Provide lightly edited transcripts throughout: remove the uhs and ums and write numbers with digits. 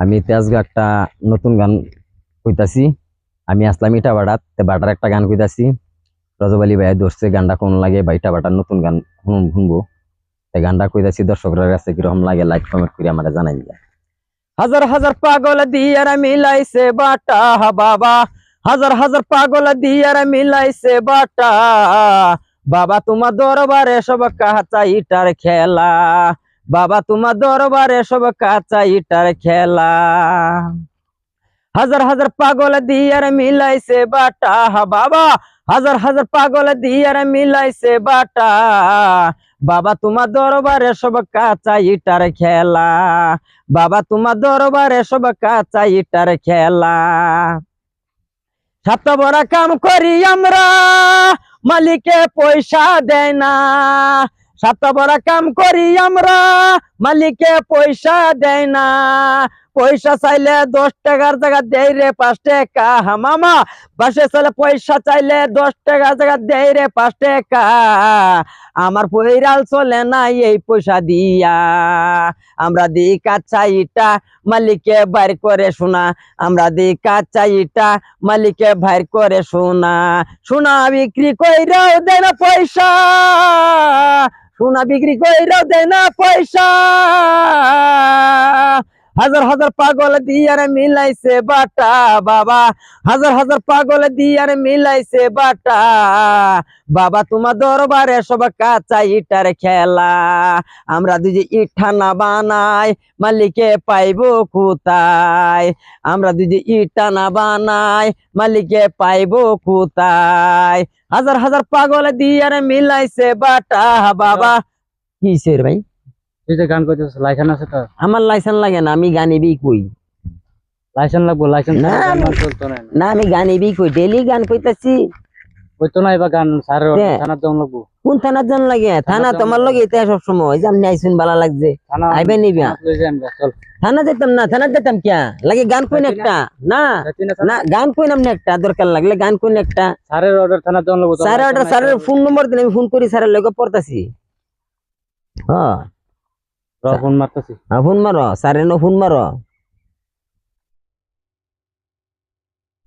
আমি তেজগা একটা নতুন গান কইতাছি। আমি আসলাম ইটা বাড়াত বাটার একটা গান কইতাছি। রজব আলী ভাই ধরছে গানটা কোন লাগে বা ইটা বাটার নতুন গান শুনবো। গানটা কইতাছি, দর্শকরা কাছে কিরকম লাগে লাইক কমেন্ট করে আমার জানাই যায়। হাজার হাজার পাগল দিয়ার মিলাইছে বাটা বাবা, হাজার হাজার পাগল দিয়ার মিলাইছে বাটা বাবা, তোমার দরবারে সব কাঁচা ইটার খেলা, বাবা তোমার দরবারে সব কাঁচা ইটার খেলা। হাজার হাজার পাগল দিয়ার মিলাইছে বাটা বাবা, হাজার হাজার পাগল দিয়ার মিলাইছে বাটা বাবা, তোমার দরবারে সব কাঁচা ইটার খেলা, বাবা তোমার দরবারে সব কাঁচা ইটার খেলা। সাত বড় কাম করি আমরা, মালিকে পয়সা দেয় না। সাত বড় কাম করি আমরা, মালিকে পয়সা দেয় না। পয়সা চাইলে 10 টাকার জায়গা দেয় রে 5 টাকা। মামা বাসে চাইলে পয়সা চাইলে 10 টাকার জায়গা দেয় রে 5 টাকা। আমার পয়রাল চলে না এই পয়সা দিয়া, আমরা দি কাঁচা ইটা মালিকে বাইর করে শোনা, আমরা দি কাঁচা ইটা মালিকে বাইর করে শোনা। সোনা বিক্রি কইরাও দেয় না পয়সা, সোনা বিক্রি কইরাও দেয় না পয়সা। হাজার হাজার পাগল দিয়ার মিলাইছে বাটা বাবা, হাজার হাজার পাগল দিয়ার মিলাইছে বাটা বাবা, তোমার দরবারে সব কাঁচা ইটার খেলা। আমরা দুই যে ইটা না বানাই মালিকে পাইবো কোথায়, আমরা দুই যে ইটা না বানাই মালিকে পাইবো কোথায়। হাজার হাজার পাগল দিয়ার মিলাইছে বাটা বাবা। কিসের ভাই তুই যে গান করছিস লাইসেন্স আছে তো? আমার লাইসেন্স লাগে না, আমি গান এবি কই। লাইসেন্স লাগবো, লাইসেন্স না চলতো না। না আমি গান এবি কই, ডেইলি গান কইতাছি। হইতো না এবার গান স্যার থানার যাওয়া লাগবো। কোন থানার জন লাগে? থানা তোমার লগে এটা সব সময় যে আপনি আইসুন ভালো লাগছে আইবেন নিবা। চল থানা যেতাম না, থানা যেতাম কিয়া লাগে গান কইন একটা না না গান কইন আপনি একটা দরকার লাগলে গান কইন একটা। স্যারের অর্ডার থানার যাওয়া লাগবো। স্যারের অর্ডার, স্যারের ফোন নম্বর দিন, আমি ফোন করি স্যারের লগে পড়তাছি। হ্যাঁ ফোন মারতেছি। ফোন মারো স্যারের নো ফোন মারো।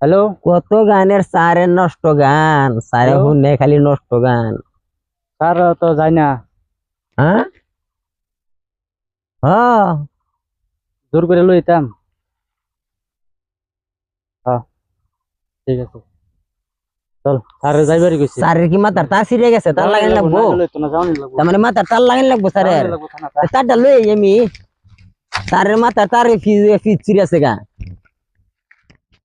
হ্যালো, কত গানের স্যারের নষ্ট গান, স্যারে শুনে খালি নষ্ট গান। স্যার তো যাই না। হ্যাঁ হ্যাঁ জোর করে লইতাম। হ্যাঁ ঠিক আছে চল। স্যার যাইবারই কইছে। স্যারের কি মাথার তার ছিঁড়ে গেছে, তার লাগাই লাগবো? তার মানে মাথার তার লাগাই লাগবো স্যারের? তারটা লই আমি, স্যারের মাথার তার ফিজ ছিঁড়ে আছে গা।